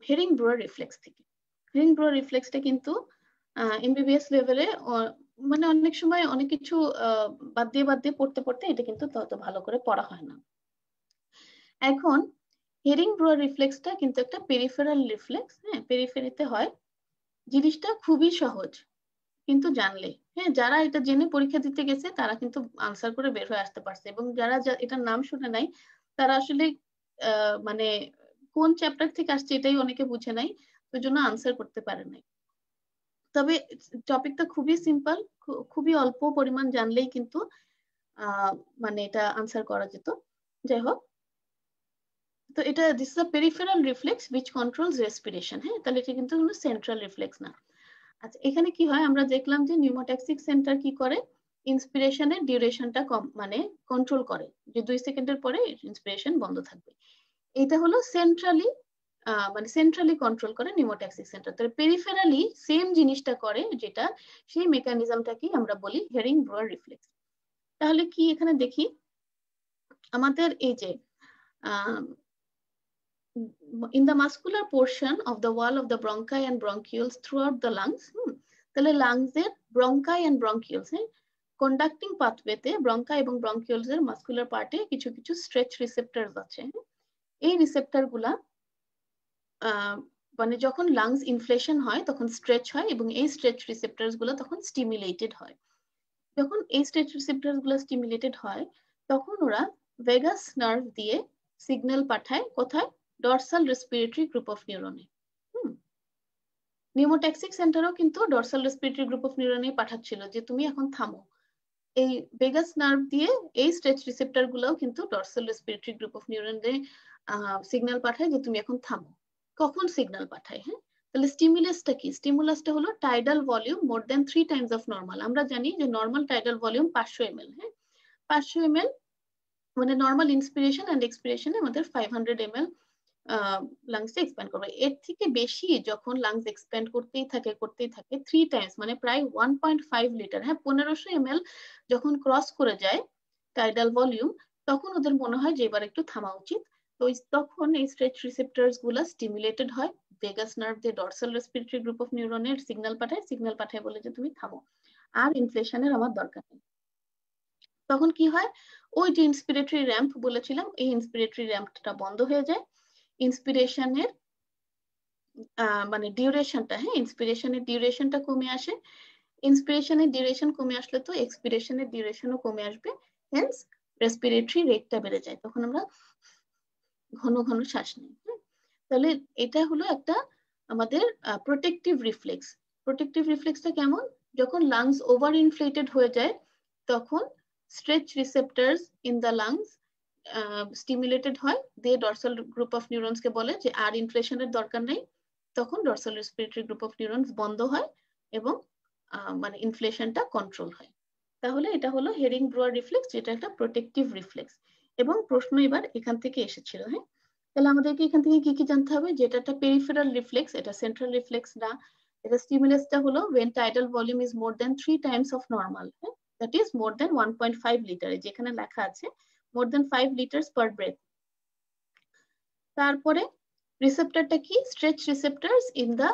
হেরিং ব্রুয়ার রিফ্লেক্স থেকে। হেরিং ব্রুয়ার রিফ্লেক্সটা কিন্তু এমবিবিএস লেভেলে মানে অনেক সময় অনেক কিছু বাদ দিয়ে পড়তে এটা কিন্তু তত ভালো করে পড়া হয় না। এখন হেরিং ব্রুয়ার রিফ্লেক্সটা কিন্তু একটা পেরিফেরাল রিফ্লেক্স। হ্যাঁ, পেরিফেরিতে হয়। জিনিসটা খুবই সহজ কিন্তু জানলে, হ্যাঁ, যারা এটা জেনে পরীক্ষা দিতে গেছে তারা কিন্তু আনসার করে বের হয়ে আসতে পারছে, এবং যারা এটার নাম শুনে নাই তারা আসলে মানে কোন চ্যাপ্টার থেকে আসছে এটাই অনেকে বুঝে নাই, ওই জন্য আনসার করতে পারে নাই। তবে টপিকটা খুবই সিম্পল, খুবই অল্প পরিমাণ জানলেই কিন্তু মানে এটা আনসার করা যেত। যাই হোক, তো এটা this is a peripheral reflex which controls respiration। হ্যাঁ, তাহলে এটা কিন্তু কোনো সেন্ট্রাল রিফ্লেক্স না। আচ্ছা, এখানে কি হয় আমরা দেখলাম যে নিউমোট্যাক্সিক সেন্টার কি করে, ইন্সপিরেশনের ডিউরেশনটা কম মানে কন্ট্রোল করে, যে 2 সেকেন্ডের পরে ইন্সপিরেশন বন্ধ থাকবে। এটা হলো সেন্ট্রালি মানে সেন্ট্রালি কন্ট্রোল করে নিউমোট্যাক্সিক সেন্টার। তবে পেরিফেরালি সেম জিনিসটা করে, যেটা সেই মেকানিজমটাকেই আমরা বলি হেরিং ব্রুয়ার রিফ্লেক্স। তাহলে কি এখানে দেখি আমাদের এই যে in the muscular portion of the wall of the bronchi and bronchioles throughout the lungs, তাহলে লাংস এর ব্রঙ্কাই এন্ড ব্রঙ্কিওলস কন্ডাক্টিং পাথওয়েতে ব্রঙ্কাই এবং ব্রঙ্কিওলস এর মাস্কুলার পার্টে কিছু কিছু স্ট্রেচ রিসেপ্টরস আছে। এই রিসেপ্টর গুলা মানে যখন লাংস ইনফ্লেশন হয় তখন স্ট্রেচ হয় এবং এই স্ট্রেচ রিসেপ্টরস গুলো তখন স্টিমুলেটেড হয়। যখন এই স্ট্রেচ রিসেপ্টরস গুলো স্টিমুলেটেড হয় তখন ওরা ভেগাস নার্ভ দিয়ে সিগন্যাল পাঠায় কোথায়? ডরসাল রেসপিরেটরি গ্রুপ অফ নিউরনে। নিউমোট্যাক্সিক সেন্টারও কিন্তু ডরসাল রেসপিরেটরি গ্রুপ অফ নিউরনে পাঠাচ্ছিল যে তুমি এখন থামো। এই ভেগাস নার্ভ দিয়ে এই স্ট্রেচ রিসেপ্টর গুলোও কিন্তু ডরসাল রেসপিরেটরি গ্রুপ অফ নিউরনে সিগন্যাল পাঠায় যে তুমি এখন থামো। কখন সিগন্যাল পাঠায়? হ্যাঁ, তাহলে স্টিমুলাসটা কি? স্টিমুলাসটা হলো tidal volume more than 3 Times of normal. আমরা জানি যে নর্মাল টাইডাল ভলিউম 500 ml। হ্যাঁ, 500 ml মানে নর্মাল ইন্সপিরেশন এন্ড এক্সপিরেশনে আমাদের 500 ml লাংসে এক্সপ্যান্ড করবে। এর থেকে বেশি যখন লাংস এক্সপ্যান্ড করতেই থাকে 3 টাইমস মানে প্রায় 1.5 লিটার, হ্যাঁ 1500 ml যখন ক্রস করে যায় টাইডাল ভলিউম, তখন ওদের মনে হয় যে এবার একটু থামা উচিত। তো তখন এই স্ট্রেচ রিসেপ্টরস গুলা স্টিমুলেটেড হয়, ভেগাস নার্ভ দিয়ে ডরসাল রেসপিরেটরি গ্রুপ অফ নিউরনের সিগন্যাল পাঠায় বলে যে তুমি থামো, আর ইনফ্লেশনের আমার দরকার নেই। তখন কি হয়? ওই যে ইন্সপিরেটরি র্যাম্প বলেছিলাম, এই ইন্সপিরেটরি র্যাম্পটা বন্ধ হয়ে যায়। ইন্সপিরেশনের মানে ডিউরেশনটা, হ্যাঁ ইন্সপিরেশনের ডিউরেশনটা কমে আসে। ইন্সপিরেশনের ডিউরেশন কমে আসলে তো এক্সপিরেশনের ডিউরেশনও কমে আসবে, হেন্স রেসপিরেটরি রেটটা বেড়ে যায়, তখন আমরা ঘন ঘন শ্বাস নিই। তাহলে এটা হলো একটা আমাদের প্রোটেক্টিভ রিফ্লেক্স। প্রোটেক্টিভ রিফ্লেক্সটা কেমন? যখন লাংস ওভার ইনফ্লেটেড হয়ে যায় তখন stretch receptors in the lungs stimulated হয়, দিয়ে ডরসাল গ্রুপ অফ নিউরনসকে বলে যে আর ইনফ্লেশনের দরকার নেই, তখন dorsal respiratory group of neurons বন্ধ হয় এবং মানে ইনফ্লেশনটা কন্ট্রোল হয়। তাহলে এটা হলো হেরিং ব্রুয়ার রিফ্লেক্স, যেটা একটা প্রোটেক্টিভ রিফ্লেক্স। এবং প্রশ্ন এবার এখান থেকে এসেছিল। হ্যাঁ, তাহলে আমাদেরকে এখান থেকে কি কি জানতে হবে? যেটা একটা পেরিফেরাল রিফ্লেক্স, এটা সেন্ট্রাল রিফ্লেক্স না। এটা স্টিমুলাসটা হলো when tidal volume is more than 3 times of normal, হ্যাঁ that is more than 1.5 litre, যেখানে লেখা আছে more than 5 liters per breath। তারপরে রিসেপ্টরটা কি? Stretch receptors in the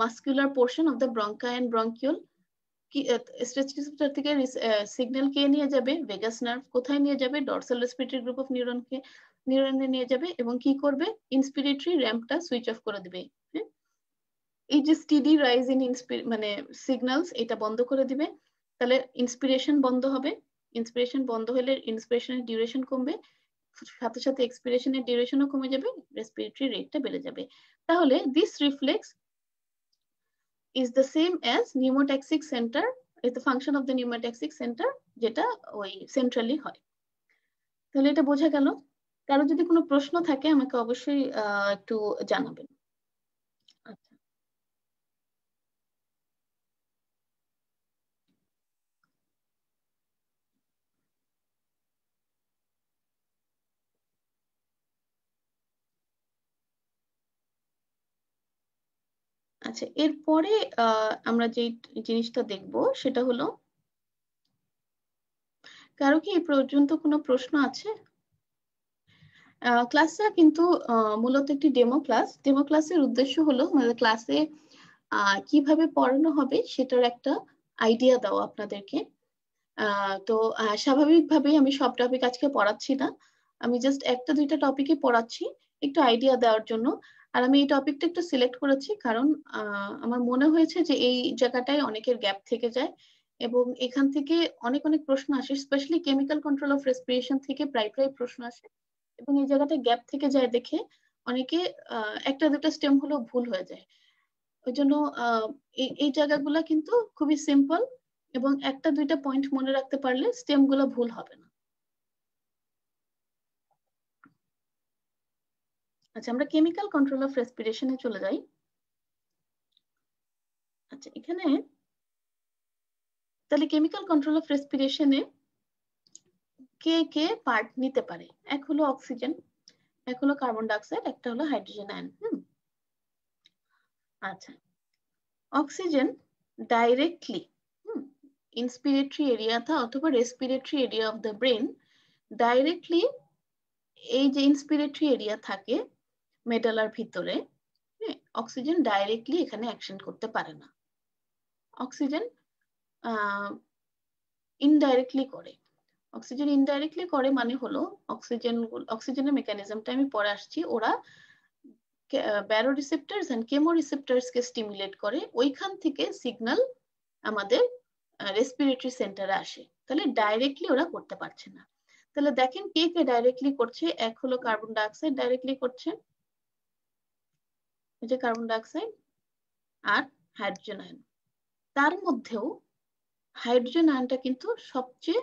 muscular portion of the bronchi and bronchiole. কি স্ট্রেচ রিসেপ্টর থেকে signal কে নিয়ে যাবে? Vagus nerve. কোথায় নিয়ে যাবে? ডরসাল রেসপিরেটরি গ্রুপ অফ নিউরনে নিয়ে যাবে এবং কি করবে? ইন্সপিরেটরি র্যাম্পটা সুইচ অফ করে দিবে। হ্যাঁ, এই যে স্টিডি রাইজ ইন মানে সিগন্যালস, এটা বন্ধ করে দিবে। তাহলে ইন্সপিরেশন বন্ধ হবে। ইন্সপিরেশন বন্ধ হলে ইন্সপিরেশনের ডিউরেশন কমবে, সাথে সাথে এক্সপিরেশনের ডিউরেশনও কমে যাবে, রেসপিরেটরি রেটটা বেড়ে যাবে। তাহলে this reflex is the same as pneumotaxic center, is the function of the pneumotaxic center, যেটা ওই সেন্ট্রালি হয়। তাহলে এটা বোঝা গেল। কারো যদি কোনো প্রশ্ন থাকে আমাকে অবশ্যই একটু জানাবেন। আচ্ছা, আচ্ছা এরপরে আমরা যে জিনিসটা দেখব সেটা হলো, কারো কি এই পর্যন্ত কোনো প্রশ্ন আছে? ক্লাসটা কিন্তু মূলত একটি ডেমো ক্লাস। ডেমো ক্লাসের উদ্দেশ্য হলো আমাদের ক্লাসে কিভাবে পড়ানো হবে সেটার একটা আইডিয়া দেওয়া আপনাদেরকে। তো স্বাভাবিকভাবেই আমি সব টপিক আজকে পড়াচ্ছি না, আমি জাস্ট একটা দুইটা টপিকই পড়াচ্ছি একটু আইডিয়া দেওয়ার জন্য। আর আমি এই টপিকটা একটু সিলেক্ট করেছি কারণ আমার মনে হয়েছে যে এই জায়গাটায় অনেকের গ্যাপ থেকে যায় এবং এখান থেকে অনেক অনেক প্রশ্ন আসে, specially chemical control of respiration থেকে প্রায় প্রায় প্রশ্ন আসে এবং এই জায়গাটায় গ্যাপ থেকে যায় দেখে অনেকে একটা দুটো স্টেম হলেও ভুল হয়ে যায়। ওই জন্য এই জায়গাগুলো কিন্তু খুবই সিম্পল এবং একটা দুইটা পয়েন্ট মনে রাখতে পারলে স্টেম গুলো ভুল হবে না। আচ্ছা, আমরা কেমিক্যাল কন্ট্রোল অফ রেসপিরেশনে চলে যাই। আচ্ছা, এখানে তাহলে কেমিক্যাল কন্ট্রোল অফ রেসপিরেশনে কে কে পার্ট নিতে পারে? এক হলো অক্সিজেন, এক হলো কার্বন ডাইঅক্সাইড, একটা হলো হাইড্রোজেন আয়ন। আচ্ছা, অক্সিজেন ডাইরেক্টলি ইন্সপিরেটরি এরিয়া থা অথবা respiratory area of the brain, directly এই যে ইন্সপিরেটরি এরিয়া থাকে মেডালার ভিতরে, অক্সিজেন ডাইরেক্টলি এখানে অ্যাকশন করতে পারে না। অক্সিজেন ইনডাইরেক্টলি করে। অক্সিজেন ইনডাইরেক্টলি করে মানে হলো অক্সিজেনের মেকানিজমটা আমি পরে আসছি, ওরা ব্যারোরিসেপ্টরস এন্ড কেমোরিসেপ্টরস কে স্টিমুলেট করে, ওইখান থেকে সিগন্যাল আমাদের রেসপিরেটরি সেন্টারে আসে। তাহলে ডাইরেক্টলি ওরা করতে পারছে না। তাহলে দেখেন কে কে ডাইরেক্টলি করছে। এক হলো কার্বন ডাইঅক্সাইড ডাইরেক্টলি করছে, এই যে কার্বন ডাইঅক্সাইড, আর হাইড্রোজেন আয়ন। তার মধ্যেও হাইড্রোজেন আয়নটা কিন্তু সবচেয়ে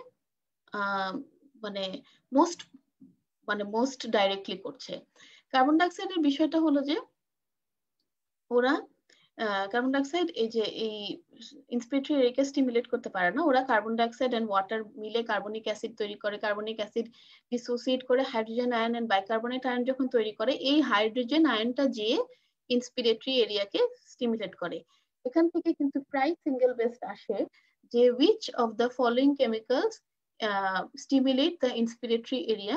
মানে মোস্ট ডাইরেক্টলি করছে। কার্বন ডাইঅক্সাইডের বিষয়টা হলো যে ওরা কার্বন ডাইঅক্সাইড এই যে এই ইন্সপিরেটরি এরিয়াকে স্টিমুলেট করতে পারে না, ওরা কার্বন ডাইঅক্সাইড এন্ড ওয়াটার মিলে কার্বনিক অ্যাসিড তৈরি করে, কার্বনিক অ্যাসিড ডিসোসিয়েট করে hydrogen ion and bicarbonate ion যখন তৈরি করে, এই হাইড্রোজেন আয়নটা যে ইন্সপিরেটরি এরিয়াকে স্টিমুলেট করে। এখান থেকে কিন্তু প্রায় সিঙ্গেল বেস্ট আসে যে which of the following chemicals stimulate the inspiratory area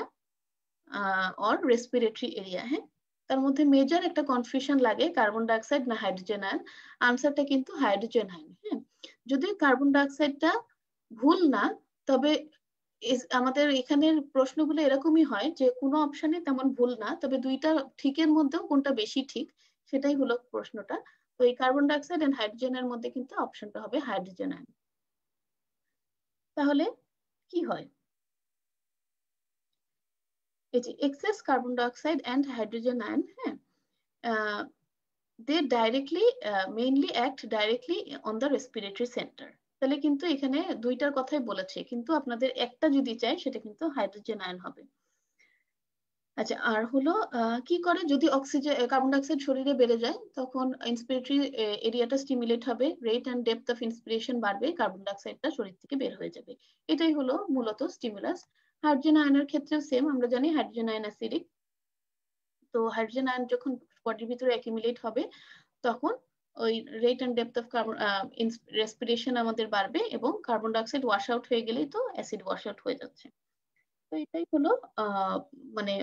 or respiratory area। হ্যাঁ, তার মধ্যে মেজর একটা কনফিউশন লাগে কার্বন ডাইঅক্সাইড না হাইড্রোজেন আয়ন। আনসারটা কিন্তু হাইড্রোজেন আয়ন। হ্যাঁ, যদি কার্বন ডাইঅক্সাইডটা ভুল না, তবে আমাদের এখানের প্রশ্নগুলো এরকমই হয় যে কোনো অপশনে তেমন ভুল না, তবে দুইটা ঠিকের মধ্যেও কোনটা বেশি ঠিক সেটাই হলো প্রশ্নটা। তো এই কার্বন ডাইঅক্সাইড এন্ড হাইড্রোজেনের মধ্যে কিন্তু অপশনটা হবে হাইড্রোজেন আয়ন। তাহলে কি হয়, এই যে excess carbon dioxide and hydrogen ion, হ্যাঁ, they directly mainly act directly on the respiratory center। তাহলে কিন্তু এখানে দুইটার কথাই বলেছে, কিন্তু আপনাদের একটা যদি চাই সেটা কিন্তু হাইড্রোজেন আয়ন হবে। আচ্ছা, আর হলো কি করে যদি অক্সিজেন কার্বন ডাইঅক্সাইড শরীরে বেড়ে যায়, তখন ইন্সপিরেটরি এরিয়াটা স্টিমুলেট হবে, rate and depth of inspiration বাড়বে, কার্বন ডাইঅক্সাইডটা শরীর থেকে বের হয়ে যাবে। এটাই হলো মূলত স্টিমুলাস। হাইড্রোজেন আয়নের ক্ষেত্রেও সেম, আমরা জানি হাইড্রোজেন আয়ন অ্যাসিডিক। তো হাইড্রোজেন আয়ন যখন বডির ভিতরে অ্যাকিউমুলেট হবে, তখন ওই rate and depth of respiration আমাদের বাড়বে, এবং কার্বন ডাইঅক্সাইড ওয়াশ আউট হয়ে গেলেই তো অ্যাসিড ওয়াশ আউট হয়ে যাচ্ছে। তো এটাই হলো মানে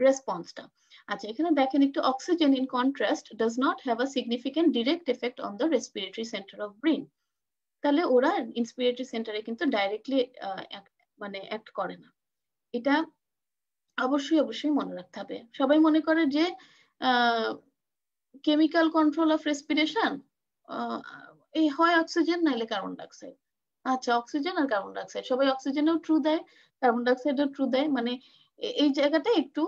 রেসপন্সটা। আচ্ছা, এখানে দেখেন একটু, oxygen in contrast does not have a significant direct effect on the respiratory centre of brain. তাহলে ওরা ইন্সপিরেটরি সেন্টারে কিন্তু ডাইরেক্টলি মানে অ্যাক্ট করে না। এটা অবশ্যই মনে রাখতে হবে। সবাই মনে করে যে কেমিক্যাল কন্ট্রোল অফ রেসপিরেশন এই হয় অক্সিজেন নাইলে কার্বন ডাইঅক্সাইড। আচ্ছা, অক্সিজেন আর কার্বন ডাইঅক্সাইড, সবাই অক্সিজেনও ট্রু দেয়, কার্বন ডাইঅক্সাইডও ট্রু দেয়। মানে এই জায়গাটা একটু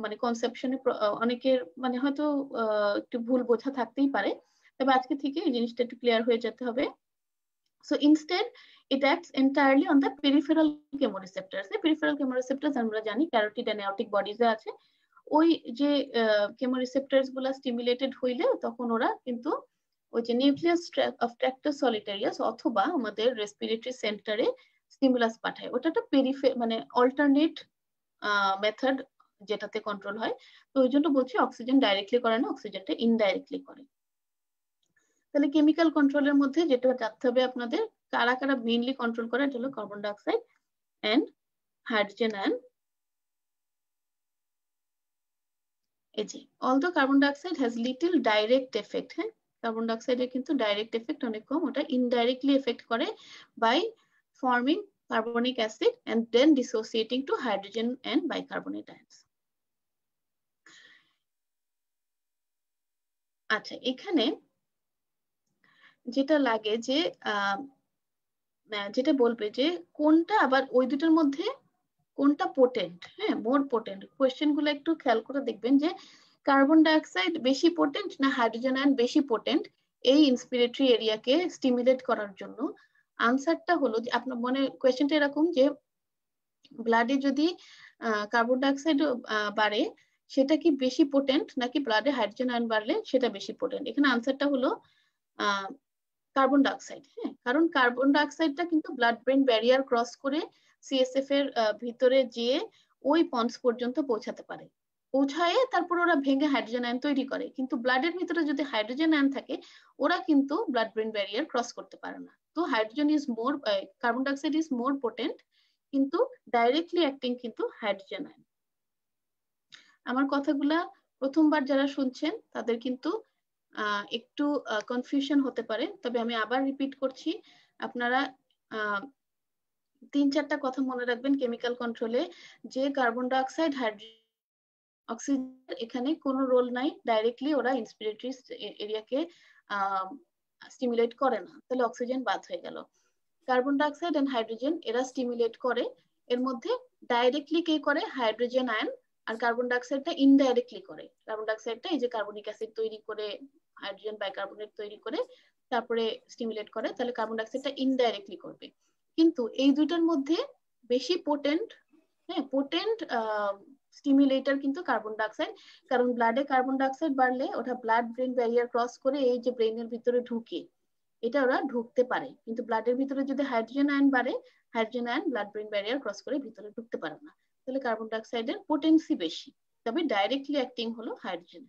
মানে কনসেপশনে অনেকের মানে হয়তো একটু ভুল বোঝা থাকতেই পারে, তবে আজকে থেকে এই জিনিসটা একটু ক্লিয়ার হয়ে যেতে হবে। So instead, it acts entirely on the peripheral chemoreceptors. The peripheral chemoreceptors আমরা জানি carotid and aortic bodies এ আছে। ওই যে chemoreceptors গুলা stimulated হইলে তখন ওরা কিন্তু ওই যে নিউক্লিয়াস অফ ট্র্যাক্টাস সলিটারিয়াস অথবা আমাদের রেসপিরেটরি সেন্টারে স্টিমুলাস পাঠায়। ওটা একটা মানে অল্টারনেট মেথড যেটাতে কন্ট্রোল হয়। তো ওই জন্য বলছি অক্সিজেন ডাইরেক্টলি করে না, অক্সিজেনটা ইনডাইরেক্টলি করে। তাহলে কেমিক্যাল কন্ট্রোলের মধ্যে যেটা জানতে হবে আপনাদের, কারা কারা মেইনলি কন্ট্রোল করে, এটা হলো carbon dioxide and hydrogen ion. এই যে although carbon dioxide has little direct effect, হ্যাঁ, কার্বন ডাইঅক্সাইডের কিন্তু ডাইরেক্ট এফেক্ট অনেক কম, ওটা ইনডাইরেক্টলি এফেক্ট করে by forming carbonic acid and then dissociating to hydrogen and bicarbonate ions. আচ্ছা, এখানে যেটা লাগে যে যেটা বলবে যে কোনটা আবার ওই দুটোর মধ্যে কোনটা পোটেন্ট, হ্যাঁ, মোর পোটেন্ট। কোয়েশ্চেন গুলো একটু খেয়াল করে দেখবেন যে কার্বন ডাইঅক্সাইড বেশি পোটেন্ট না হাইড্রোজেন আয়ন বেশি পোটেন্ট এই ইন্সপিরেটরি এরিয়াকে স্টিমুলেট করার জন্য। আনসারটা হলো যে আপনার মনে কোয়েশ্চেনটা এরকম যে ব্লাডে যদি কার্বন ডাইঅক্সাইড বাড়ে সেটা কি বেশি পোটেন্ট, নাকি ব্লাডে হাইড্রোজেন আয়ন বাড়লে সেটা বেশি পোটেন্ট। এখানে আনসারটা হলো কার্বন ডাইঅক্সাইড। হ্যাঁ, কারণ কার্বন ডাইঅক্সাইডটা কিন্তু ব্লাড ব্রেন ব্যারিয়ার ক্রস করে সিএসএফ এর ভিতরে যেয়ে ওই পন্স পর্যন্ত পৌঁছাতে পারে, পৌঁছায় তারপর ওরা ভেঙে হাইড্রোজেন আয়ন তৈরি করে। কিন্তু ব্লাডের ভিতরে যদি হাইড্রোজেন আয়ন থাকে ওরা কিন্তু ব্লাড ব্রেন ব্যারিয়ার ক্রস করতে পারে না। তো hydrogen is more, carbon dioxide is more potent, কিন্তু ডাইরেক্টলি অ্যাক্টিং কিন্তু হাইড্রোজেন আয়ন। আমার কথাগুলা প্রথমবার যারা শুনছেন তাদের কিন্তু একটু কনফিউশন হতে পারে, তবে আমি আবার রিপিট করছি, আপনারা 3-4টা কথা মনে রাখবেন কেমিক্যাল কন্ট্রোলে, যে carbon die oxide, hydrogen, oxygen এখানে কোনো রোল নাই, ডাইরেক্টলি ওরা ইন্সপিরেটরি এরিয়াকে স্টিমুলেট করে না, তাহলে অক্সিজেন বাদ হয়ে গেল। Carbon dioxide and hydrogen এরা স্টিমুলেট করে, এর মধ্যে ডাইরেক্টলি কে করে, হাইড্রোজেন আয়ন, আর কার্বন ডাই অক্সাইডটা ইনডাইরেক্টলি করে। কার্বন ডাই অক্সাইডটা এই যে কার্বনিক অ্যাসিড তৈরি করে, হাইড্রোজেন বাইকার্বনেট তৈরি করে তারপরে স্টিমুলেট করে, তাহলে কার্বন ডাই অক্সাইডটা ইনডাইরেক্টলি করবে। কিন্তু এই দুইটার মধ্যে বেশি পোটেন্ট, হ্যাঁ পোটেন্ট স্টিমুলেটর কিন্তু কার্বন ডাই অক্সাইড, কারণ ব্লাডে কার্বন ডাই অক্সাইড বাড়লে ওটা ব্লাড ব্রেন ব্যারিয়ার ক্রস করে এই যে ব্রেনের ভিতরে ঢুকে, এটা ওরা ঢুকতে পারে। কিন্তু ব্লাডের ভিতরে যদি হাইড্রোজেন আয়ন বাড়ে, hydrogen ion blood brain barrier cross করে ভিতরে ঢুকতে পারে না, তাহলে কার্বন ডাই অক্সাইডের পোটেন্সি বেশি, তবে ডাইরেক্টলি অ্যাক্টিং হলো হাইড্রোজেন।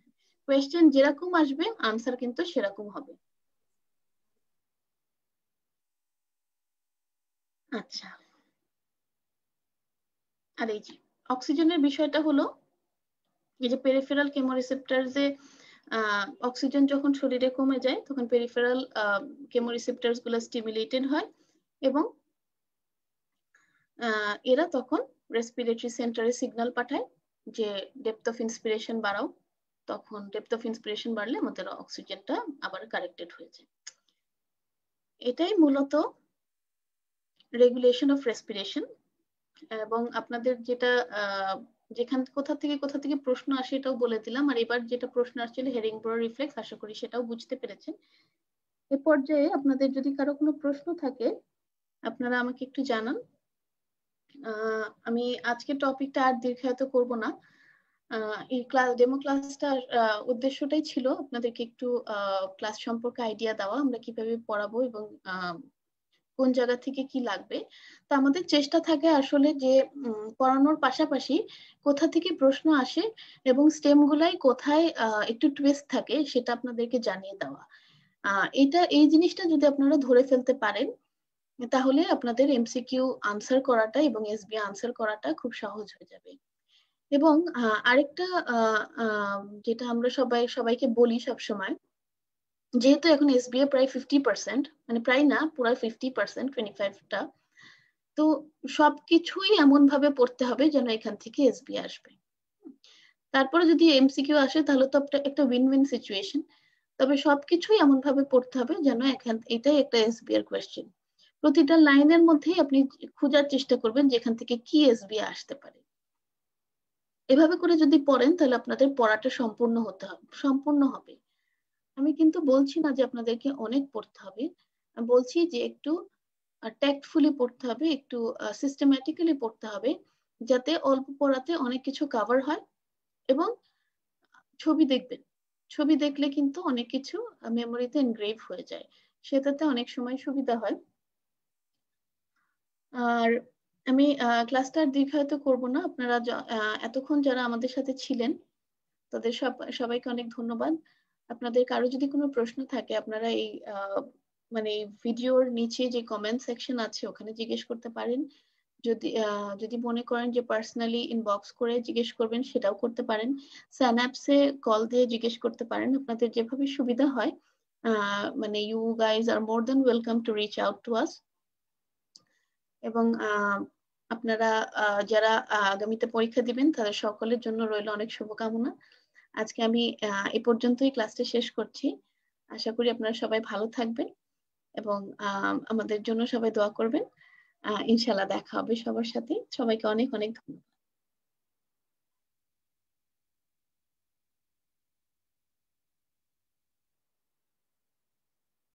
কোয়েশ্চেন যেরকম আসবে আনসার কিন্তু সেরকম হবে। আচ্ছা, আর এই যে অক্সিজেনের বিষয়টা হলো, এই যে পেরিফেরাল কেমোরিসেপ্টর, যে অক্সিজেন যখন শরীরে কমে যায় তখন পেরিফেরাল কেমোরিসেপ্টরস গুলো স্টিমুলেটেড হয়, এবং এরা তখন রেসপিরেটরি সেন্টারে সিগন্যাল পাঠায় যে ডেপথ অফ ইন্সপিরেশন বাড়াও, তখন ডেপথ অফ ইন্সপিরেশন বাড়লে আমাদের অক্সিজেনটা আবার কারেক্টেড হয়ে যায়। এটাই মূলত রেগুলেশন অফ রেসপিরেশন। এবং আপনাদের যেটা যেখান কোথা থেকে প্রশ্ন আসে এটাও বলে দিলাম, আর এবার যেটা প্রশ্ন আসছিল হেরিংবোরো রিফ্লেক্স, আশা করি সেটাও বুঝতে পেরেছেন। এ পর্যায়ে আপনাদের যদি কারো কোনো প্রশ্ন থাকে আপনারা আমাকে একটু জানান। আমি আজকে টপিকটা আর দীর্ঘায়িত করব না। এই ক্লাস ডেমো ক্লাসটার উদ্দেশ্যটাই ছিল আপনাদেরকে একটু ক্লাস সম্পর্কে আইডিয়া দেওয়া, আমরা কিভাবে পড়াবো এবং কোন জায়গা থেকে কি লাগবে। তা আমাদের চেষ্টা থাকে আসলে যে পড়ানোর পাশাপাশি কোথা থেকে প্রশ্ন আসে এবং স্টেম গুলাই কোথায় একটু টুইস্ট থাকে সেটা আপনাদেরকে জানিয়ে দেওয়া। এই জিনিসটা যদি আপনারা ধরে ফেলতে পারেন তাহলে আপনাদের এমসিকিউ আনসার করাটা এবং এসবি আনসার করাটা খুব সহজ হয়ে যাবে। এবং আরেকটা যেটা আমরা সবাইকে বলি সব সময়, যেহেতু এখন এসবিএ প্রায় 50%, মানে প্রায় না পুরো 50%, 25টা, তো সবকিছুই এমন ভাবে পড়তে হবে যেন এখান থেকে এসবি আসবে। তারপরে যদি এমসিকিউ আসে তাহলে তো একটা উইন উইন সিচুয়েশন, তবে সবকিছুই এমন ভাবে পড়তে হবে যেন এটাই একটা এসবি এর কোয়েশ্চেন। প্রতিটা লাইনের মধ্যেই আপনি খোঁজার চেষ্টা করবেন যেখান থেকে কি এসবি আসতে পারে। এভাবে করে যদি পড়েন তাহলে আপনাদের পড়াটা সম্পূর্ণ হবে। আমি কিন্তু বলছি না যে আপনাদেরকে অনেক পড়তে হবে, আমি বলছি যে একটু ট্যাক্টফুলি পড়তে হবে, একটু সিস্টেম্যাটিক্যালি পড়তে হবে, যাতে অল্প পড়াতে অনেক কিছু কভার হয়। এবং ছবি দেখবেন, ছবি দেখলে কিন্তু অনেক কিছু মেমোরিতে এনগ্রেভ হয়ে যায়, সেটাতে অনেক সময় সুবিধা হয়। আর আমি ক্লাসটা আর দীর্ঘায়িত করব না, আপনারা এতক্ষণ যারা আমাদের সাথে ছিলেন তাদের সবাইকে অনেক ধন্যবাদ। আপনাদের কারো যদি কোনো প্রশ্ন থাকে আপনারা এই মানে ভিডিওর নিচে যে কমেন্ট সেকশন আছে ওখানে জিজ্ঞেস করতে পারেন। যদি মনে করেন যে পার্সোনালি ইনবক্স করে জিজ্ঞেস করবেন সেটাও করতে পারেন, স্যানাপসে কল দিয়ে জিজ্ঞেস করতে পারেন, আপনাদের যেভাবে সুবিধা হয়। মানে you guys are more than welcome to reach out to us. এবং আপনারা যারা আগামীতে পরীক্ষা দিবেন তাদের সকলের জন্য রইল অনেক শুভকামনা। আজকে আমি এ পর্যন্তই ক্লাসটা শেষ করছি। আশা করি আপনারা সবাই ভালো থাকবেন এবং আমাদের জন্য সবাই দোয়া করবেন। ইনশাল্লাহ দেখা হবে সবার সাথে। সবাইকে অনেক অনেক ধন্যবাদ।